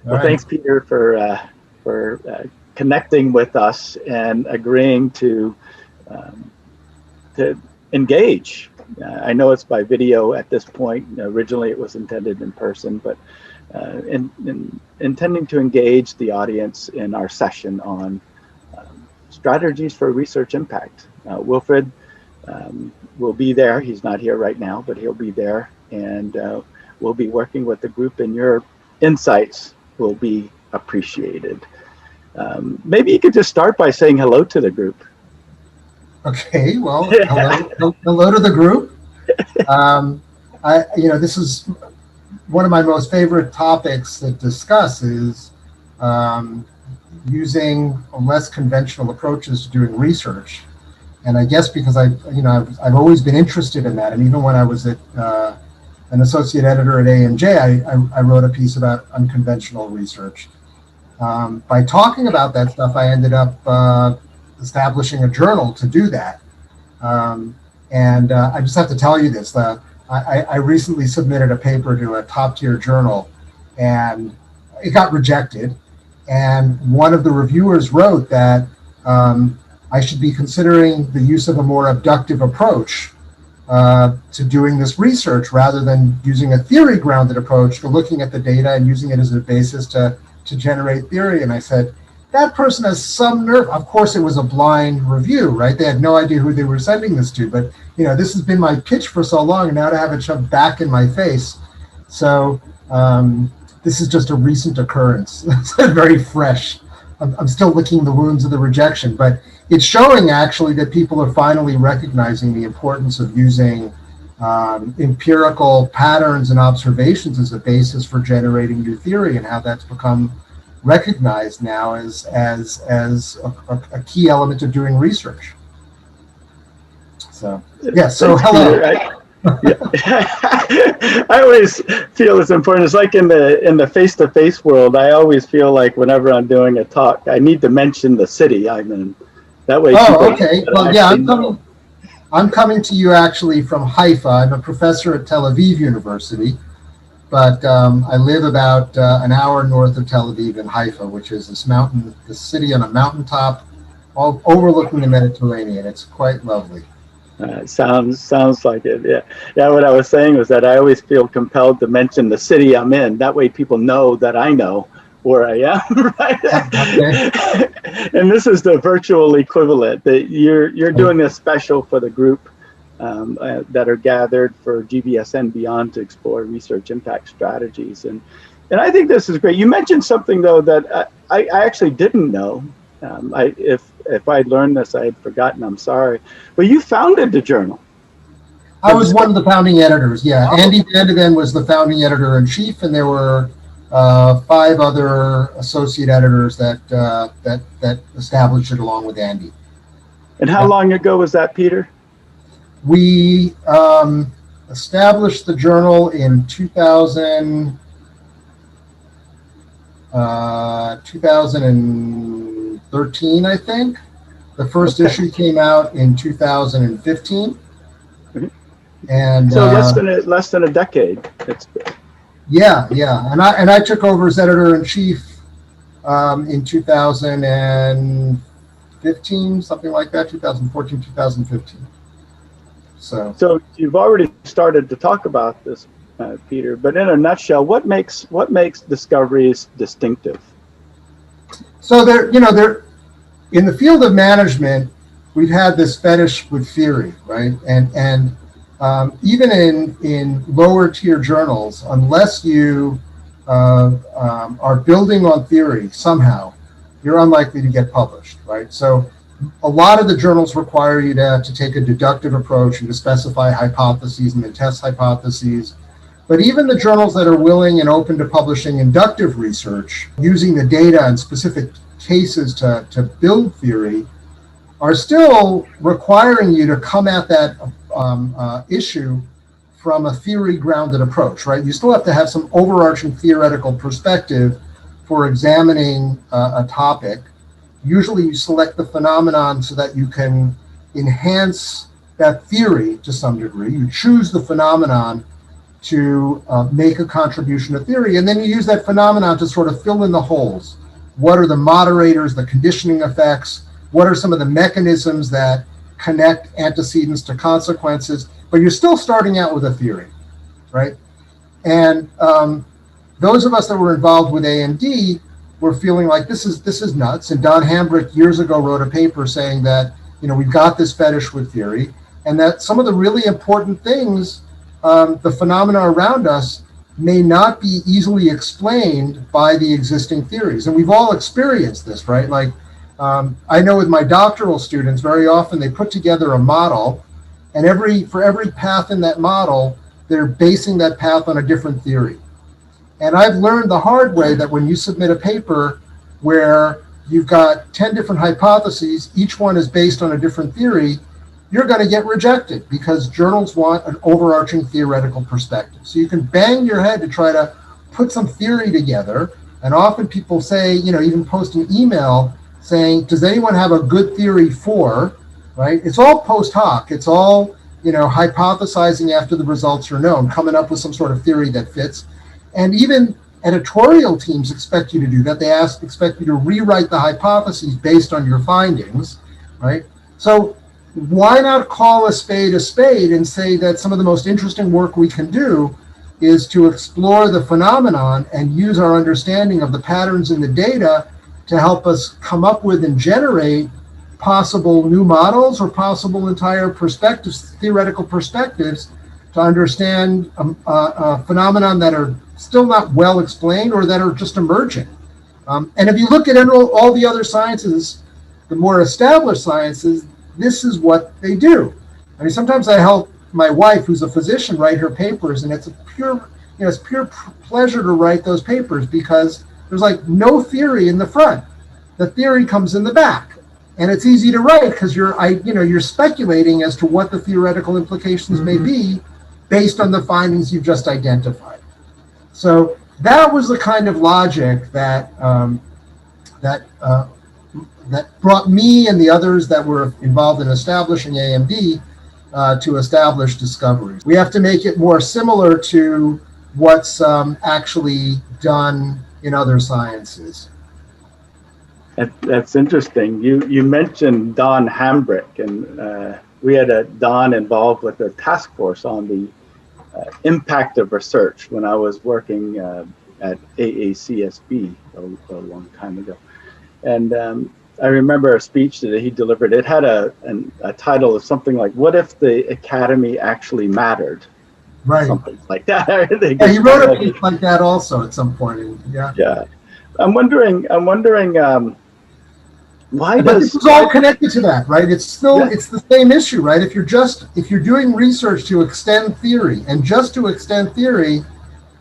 All Well, right. thanks, Peter, for connecting with us and agreeing um, to engage. I know it's by video at this point. Originally, it was intended in person, but intending to engage the audience in our session on strategies for research impact. Wilfred will be there. He's not here right now, but he'll be there, and we'll be working with the group, and your insights will be appreciated. Maybe you could just start by saying hello to the group. Okay. Well, hello to the group. This is one of my most favorite topics to discuss is using less conventional approaches to doing research. And I guess because I've always been interested in that, and even when I was an associate editor at AMJ, I wrote a piece about unconventional research. By talking about that stuff, I ended up establishing a journal to do that. I just have to tell you this. I recently submitted a paper to a top-tier journal, and it got rejected. And one of the reviewers wrote that I should be considering the use of a more abductive approach to doing this research rather than using a theory-grounded approach to looking at the data and using it as a basis to generate theory. And I said, that person has some nerve. Of course, it was a blind review, right? They had no idea who they were sending this to. But, this has been my pitch for so long, and now to have it shoved back in my face. So this is just a recent occurrence. It's very fresh. I'm still licking the wounds of the rejection, but it's showing actually that people are finally recognizing the importance of using empirical patterns and observations as a basis for generating new theory, and how that's become recognized now as a key element of doing research. So so hello. I always feel it's important. It's like in the face-to-face world, I always feel like whenever I'm doing a talk, I need to mention the city I'm in. That way. Oh, okay. Well, yeah, I'm coming to you actually from Haifa. I'm a professor at Tel-Aviv University, but I live about an hour north of Tel Aviv in Haifa, which is this city on a mountaintop, all overlooking the Mediterranean. It's quite lovely. Sounds like it. Yeah. What I was saying was that I always feel compelled to mention the city I'm in. That way, people know that I know where I am, right? Okay. And this is the virtual equivalent. That you're doing this special for the group that are gathered for GBSN Beyond to explore research impact strategies, and I think this is great. You mentioned something though that I actually didn't know. If I'd learned this, I had forgotten. I'm sorry, but you founded the journal. I was one of the founding editors. Yeah, Andy Vandeven was the founding editor in chief, and there were 5 other associate editors that established it along with Andy. And how long ago was that, Peter? We established the journal in 2013, I think. The first issue came out in 2015. Mm-hmm. And so less than a decade. Yeah. And I took over as editor in chief in 2015, something like that, 2014, 2015. So you've already started to talk about this, Peter. But in a nutshell, what makes discoveries distinctive? So they're in the field of management, we've had this fetish with theory, right? And even in lower tier journals, unless you are building on theory somehow, you're unlikely to get published, right? So a lot of the journals require you to take a deductive approach and to specify hypotheses and to test hypotheses. But even the journals that are willing and open to publishing inductive research, using the data and specific cases to build theory, are still requiring you to come at that issue from a theory-grounded approach, right? You still have to have some overarching theoretical perspective for examining a topic. Usually you select the phenomenon so that you can enhance that theory to some degree. You choose the phenomenon to make a contribution to theory. And then you use that phenomenon to sort of fill in the holes. What are the moderators, the conditioning effects? What are some of the mechanisms that connect antecedents to consequences? But you're still starting out with a theory, right? And those of us that were involved with AMD were feeling like this is nuts. And Don Hambrick years ago wrote a paper saying that, we've got this fetish with theory, and that some of the really important things, the phenomena around us, may not be easily explained by the existing theories. And we've all experienced this, right? Like, I know with my doctoral students, very often they put together a model, and for every path in that model, they're basing that path on a different theory. And I've learned the hard way that when you submit a paper where you've got 10 different hypotheses, each one is based on a different theory, you're going to get rejected because journals want an overarching theoretical perspective. So you can bang your head to try to put some theory together. And often people say, even post an email saying, does anyone have a good theory for, right? It's all post hoc. It's all, hypothesizing after the results are known, coming up with some sort of theory that fits. And even editorial teams expect you to do that. They expect you to rewrite the hypotheses based on your findings, right? So why not call a spade and say that some of the most interesting work we can do is to explore the phenomenon and use our understanding of the patterns in the data to help us come up with and generate possible new models or possible entire perspectives, theoretical perspectives, to understand a phenomenon that are still not well explained or that are just emerging. And if you look at all the other sciences, the more established sciences, this is what they do. I mean, sometimes I help my wife, who's a physician, write her papers, and it's pure pleasure to write those papers because there's like no theory in the front. The theory comes in the back, and it's easy to write because you're speculating as to what the theoretical implications may be based on the findings you've just identified. So that was the kind of logic that brought me and the others that were involved in establishing AMD to establish discoveries. We have to make it more similar to what's actually done in other sciences. That's interesting. You mentioned Don Hambrick, and we had a Don involved with a task force on the impact of research when I was working at AACSB a long time ago. And I remember a speech that he delivered. It had a title of something like, "What if the academy actually mattered?" Right. Something like that. Yeah, he wrote a piece like that also at some point. Yeah. Yeah. I'm wondering why but does this is all connected to that, right? It's still it's the same issue, right? If you're doing research to extend theory and just to extend theory,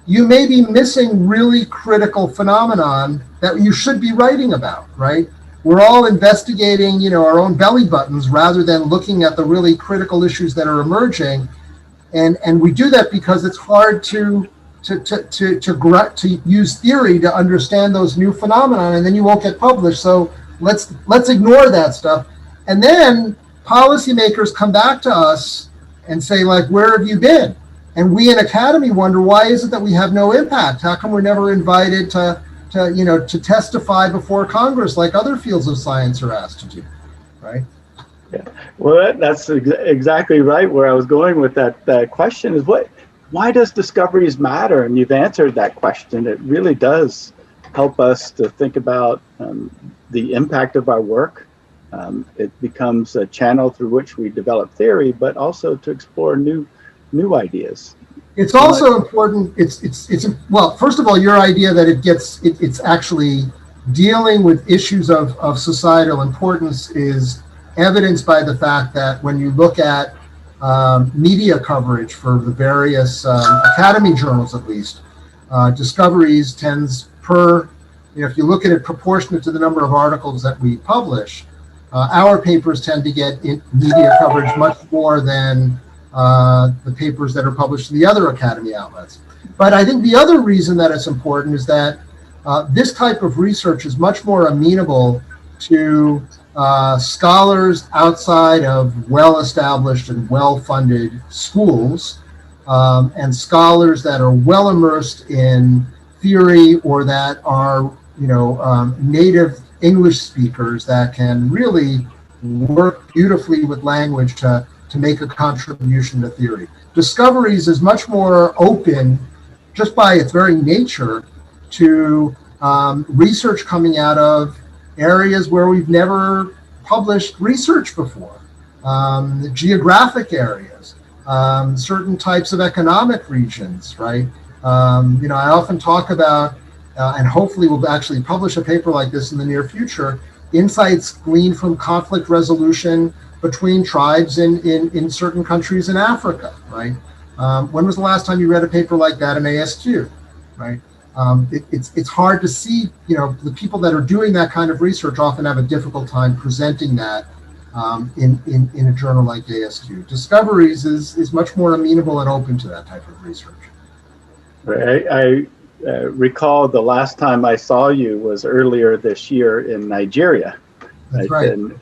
you may be missing really critical phenomenon that you should be writing about, right? We're all investigating, our own belly buttons rather than looking at the really critical issues that are emerging, and we do that because it's hard to use theory to understand those new phenomena, and then you won't get published. So let's ignore that stuff, and then policymakers come back to us and say, like, where have you been? And we in academy wonder, why is it that we have no impact? How come we're never invited to testify before Congress like other fields of science are asked to do, right? Yeah. Well, that's exactly right. Where I was going with that question is, why does discoveries matter? And you've answered that question. It really does help us to think about the impact of our work. It becomes a channel through which we develop theory, but also to explore new ideas. It's also important. It's well, first of all, your idea that it's actually dealing with issues of societal importance is evidenced by the fact that when you look at media coverage for the various academy journals, at least, discoveries tends per, if you look at it proportionate to the number of articles that we publish, our papers tend to get media coverage much more than the papers that are published in the other academy outlets. But I think the other reason that it's important is that this type of research is much more amenable to scholars outside of well-established and well-funded schools and scholars that are well immersed in theory or that are, native English speakers that can really work beautifully with language to make a contribution to theory. Discoveries is much more open, just by its very nature, to research coming out of areas where we've never published research before, geographic areas, certain types of economic regions, right? I often talk about, and hopefully we'll actually publish a paper like this in the near future, insights gleaned from conflict resolution between tribes in certain countries in Africa, right? When was the last time you read a paper like that in ASQ, right? It's hard to see, the people that are doing that kind of research often have a difficult time presenting that in a journal like ASQ. Discoveries is much more amenable and open to that type of research. I recall the last time I saw you was earlier this year in Nigeria. That's right. And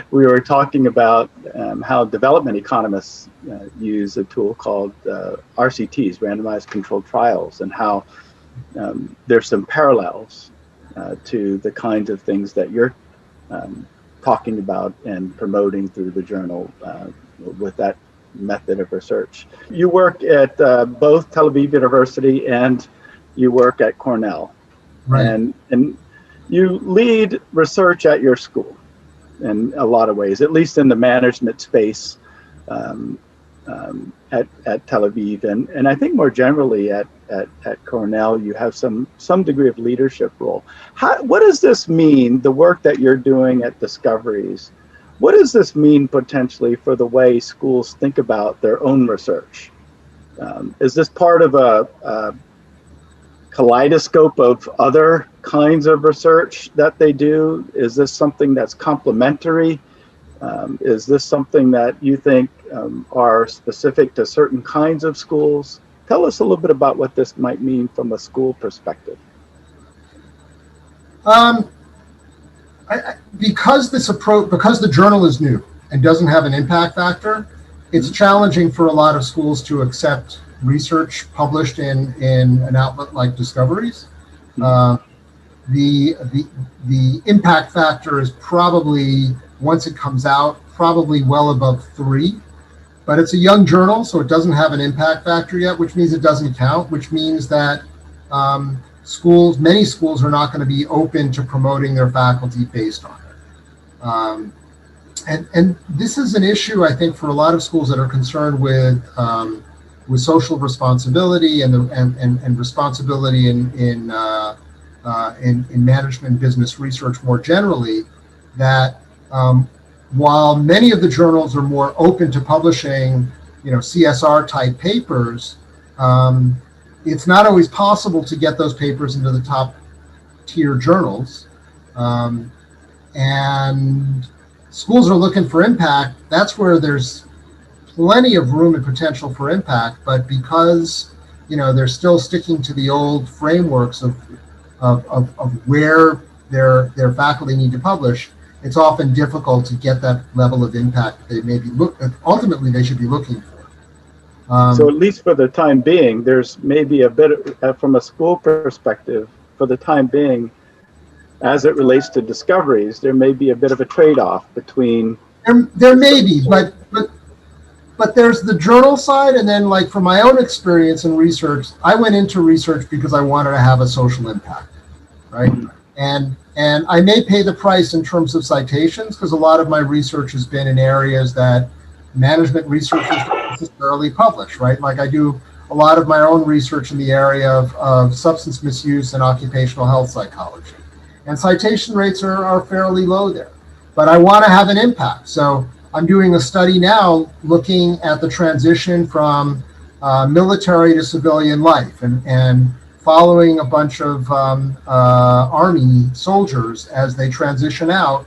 we were talking about how development economists use a tool called RCTs, randomized controlled trials, and how there's some parallels to the kinds of things that you're talking about and promoting through the journal with that method of research. You work at both Tel-Aviv University and you work at Cornell. Right. And you lead research at your school in a lot of ways, at least in the management space at Tel Aviv. And I think more generally at Cornell, you have some degree of leadership role. What does this mean, the work that you're doing at Discoveries? What does this mean potentially for the way schools think about their own research? Is this part of a kaleidoscope of other kinds of research that they do? Is this something that's complementary? Is this something that you think are specific to certain kinds of schools? Tell us a little bit about what this might mean from a school perspective. Because the journal is new and doesn't have an impact factor, it's challenging for a lot of schools to accept research published in an outlet like Discoveries. The impact factor is probably, once it comes out, probably well above 3, but it's a young journal, so it doesn't have an impact factor yet, which means it doesn't count, which means that many schools are not going to be open to promoting their faculty based on it. And this is an issue, I think, for a lot of schools that are concerned with social responsibility and responsibility in management and business research more generally, that while many of the journals are more open to publishing, CSR type papers, it's not always possible to get those papers into the top tier journals. And schools are looking for impact. That's where there's plenty of room and potential for impact, but because they're still sticking to the old frameworks of where their faculty need to publish, it's often difficult to get that level of impact they ultimately they should be looking for. So at least for the time being, there's maybe a bit from a school perspective, for the time being, as it relates to Discoveries, there may be a bit of a trade-off between. There may be, but there's the journal side, and then, like, from my own experience in research, I went into research because I wanted to have a social impact, right? And I may pay the price in terms of citations, because a lot of my research has been in areas that management researchers don't necessarily publish, right? Like, I do a lot of my own research in the area of substance misuse and occupational health psychology. And citation rates are fairly low there. But I want to have an impact. So I'm doing a study now looking at the transition from military to civilian life and following a bunch of Army soldiers as they transition out,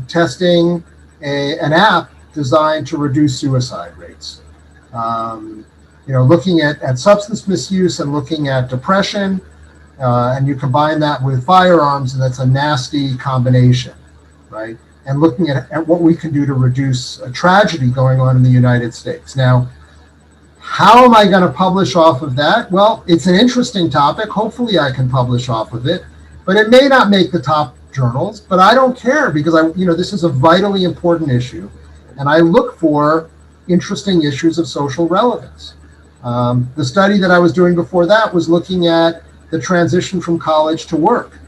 testing an app designed to reduce suicide rates. Looking at substance misuse and looking at depression, and you combine that with firearms, and that's a nasty combination, right? And looking at what we can do to reduce a tragedy going on in the United States. Now, How am I going to publish off of that? Well, it's an interesting topic. Hopefully I can publish off of it, but it may not make the top journals, but I don't care because this is a vitally important issue. And I look for interesting issues of social relevance. The study that I was doing before that was looking at the transition from college to work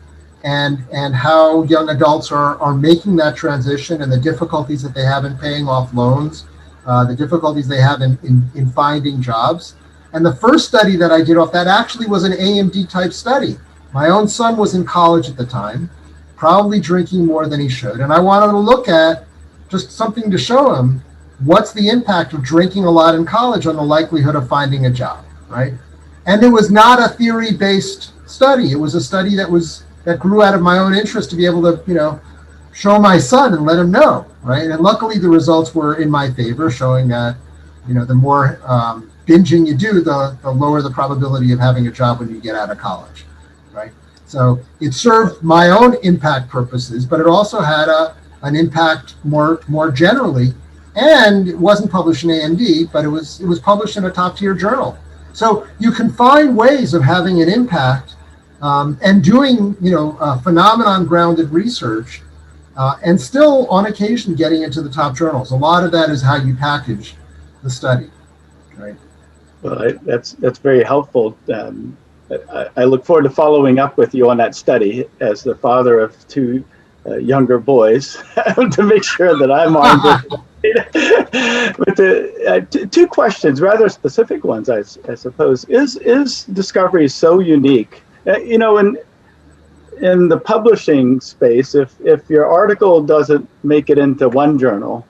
and how young adults are making that transition and the difficulties that they have in paying off loans, the difficulties they have in finding jobs. And the first study that I did off that actually was an AMD type study. My own son was in college at the time, probably drinking more than he should. And I wanted to look at just something to show him what's the impact of drinking a lot in college on the likelihood of finding a job, right? And it was not a theory-based study. It was a study that grew out of my own interest to be able to, show my son and let him know, right? And luckily the results were in my favor, showing that, the more binging you do, the lower the probability of having a job when you get out of college, right? So it served my own impact purposes, but it also had an impact more generally. And it wasn't published in AMD, but it was published in a top tier journal. So you can find ways of having an impact and doing phenomenon grounded research and still on occasion getting into the top journals. A lot of that is how you package the study, right? Well, that's very helpful. I look forward to following up with you on that study as the father of two younger boys to make sure that I'm armed with the two questions, rather specific ones, I suppose. Is discovery so unique? In the publishing space, if your article doesn't make it into one journal,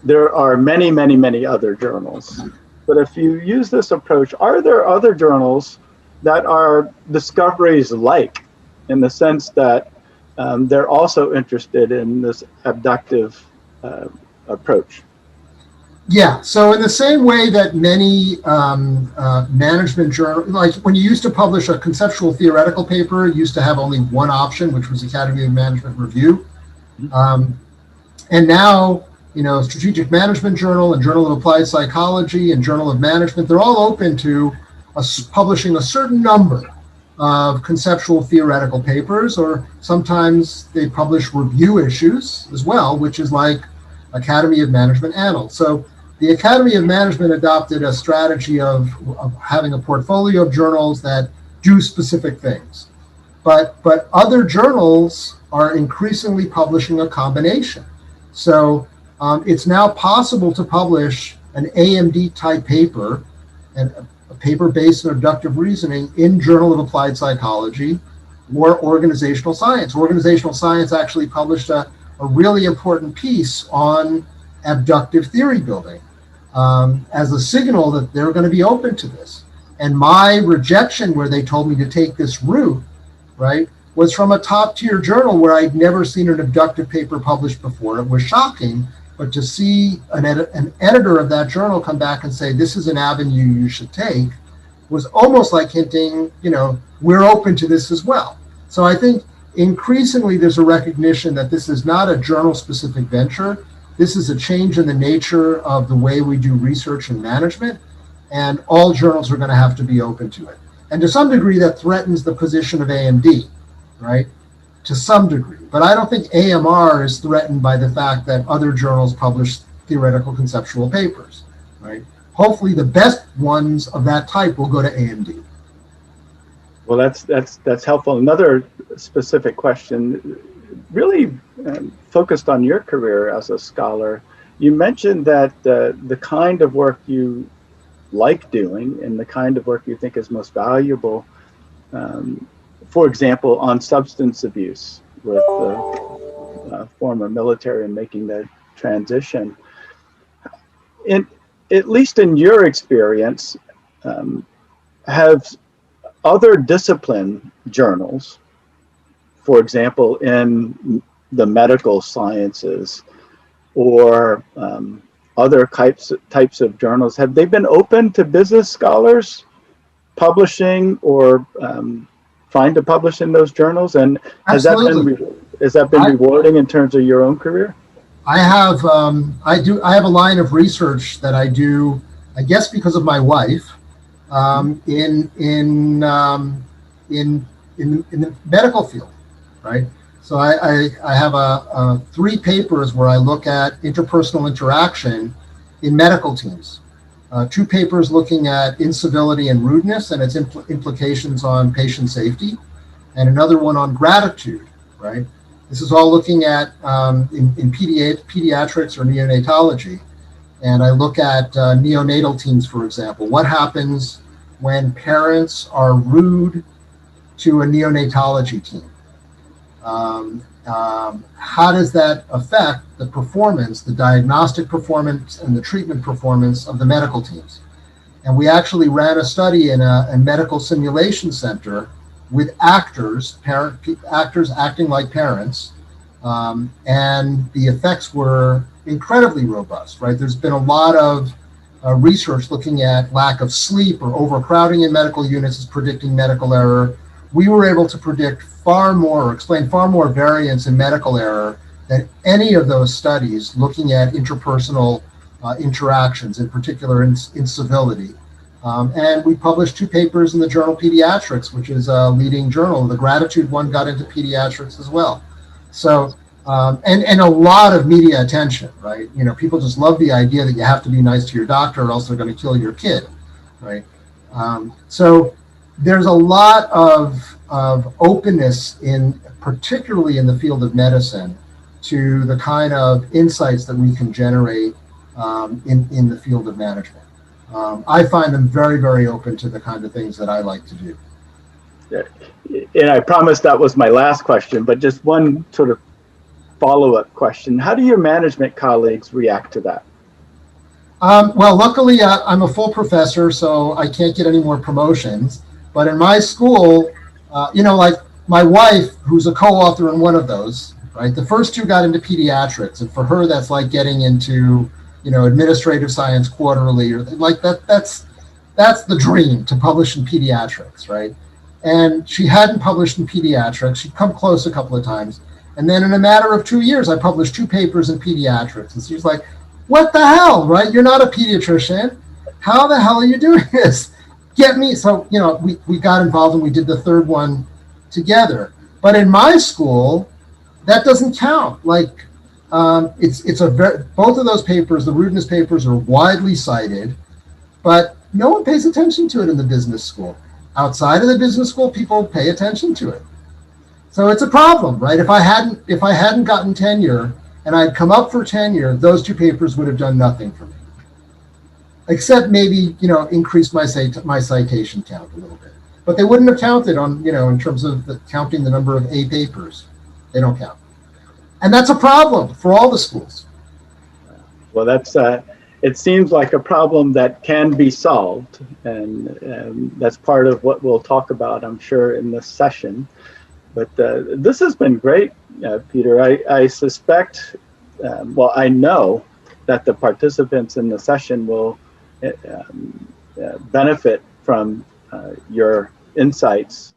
there are many, many, many other journals. But if you use this approach, are there other journals that are discoveries like, in the sense that they're also interested in this abductive approach? Yeah, so in the same way that many management journals, like when you used to publish a conceptual theoretical paper, you used to have only one option, which was Academy of Management Review. And now, Strategic Management Journal and Journal of Applied Psychology and Journal of Management, they're all open to publishing a certain number of conceptual theoretical papers, or sometimes they publish review issues as well, which is like Academy of Management Annals. So the Academy of Management adopted a strategy of having a portfolio of journals that do specific things. But other journals are increasingly publishing a combination. So it's now possible to publish an AMD type paper, and a paper based on abductive reasoning, in Journal of Applied Psychology or Organizational Science. Organizational Science actually published a really important piece on abductive theory building as a signal that they're going to be open to this. And my rejection, where they told me to take this route, right, was from a top tier journal where I'd never seen an abductive paper published before. It was shocking, but to see an editor of that journal come back and say, this is an avenue you should take, was almost like hinting, we're open to this as well. So I think increasingly there's a recognition that this is not a journal-specific venture. This is a change in the nature of the way we do research and management, and all journals are going to have to be open to it. And to some degree, that threatens the position of AMD, right? To some degree. But I don't think AMR is threatened by the fact that other journals publish theoretical conceptual papers, right? Hopefully the best ones of that type will go to AMD. Well, that's helpful. Another specific question, really focused on your career as a scholar. You mentioned that the kind of work you like doing and the kind of work you think is most valuable, for example, on substance abuse with the former military and making the transition. At least in your experience, have other discipline journals, for example, in the medical sciences or other types of journals, have they been open to business scholars publishing or trying to publish in those journals? And has that been rewarding in terms of your own career? I have a line of research that I do I guess because of my wife, in the medical field, right? So I have three papers where I look at interpersonal interaction in medical teams. Two papers looking at incivility and rudeness and its implications on patient safety, and another one on gratitude, right? This is all looking at in pediatrics or neonatology. And I look at neonatal teams, for example. What happens when parents are rude to a neonatology team? How does that affect the performance, the diagnostic performance and the treatment performance of the medical teams? And we actually ran a study in a medical simulation center with actors acting like parents, and the effects were incredibly robust, right? There's been a lot of research looking at lack of sleep or overcrowding in medical units as predicting medical error. We were able to predict far more, or explain far more variance in medical error than any of those studies looking at interpersonal interactions, in particular incivility. And we published two papers in the journal Pediatrics, which is a leading journal. The gratitude one got into pediatrics as well. So, and a lot of media attention, right? You know, people just love the idea that you have to be nice to your doctor or else they're going to kill your kid, right? So there's a lot of openness particularly in the field of medicine, to the kind of insights that we can generate in the field of management. I find them very, very open to the kind of things that I like to do. Yeah. And I promised that was my last question, but just one sort of follow-up question. How do your management colleagues react to that? Well, luckily, I'm a full professor, so I can't get any more promotions. But in my school, like my wife, who's a co-author in one of those, right? The first two got into pediatrics, and for her, that's like getting into, Administrative Science Quarterly, or like that. That's the dream, to publish in pediatrics, right? And she hadn't published in pediatrics. She'd come close a couple of times. And then in a matter of 2 years, I published two papers in pediatrics. And she's like, what the hell, right? You're not a pediatrician. How the hell are you doing this? Get me. So, we got involved and we did the third one together. But in my school, that doesn't count. Like, both of those papers, the rudeness papers, are widely cited, but no one pays attention to it in the business school. Outside of the business school, people pay attention to it. So it's a problem, right? If I hadn't gotten tenure and I'd come up for tenure, those two papers would have done nothing for me, except maybe increase my citation count a little bit. But they wouldn't have counted on in terms of counting the number of A papers. They don't count, and that's a problem for all the schools. Well, that's it seems like a problem that can be solved, and that's part of what we'll talk about, I'm sure, in this session. But this has been great, Peter. I suspect, I know that the participants in the session will benefit from your insights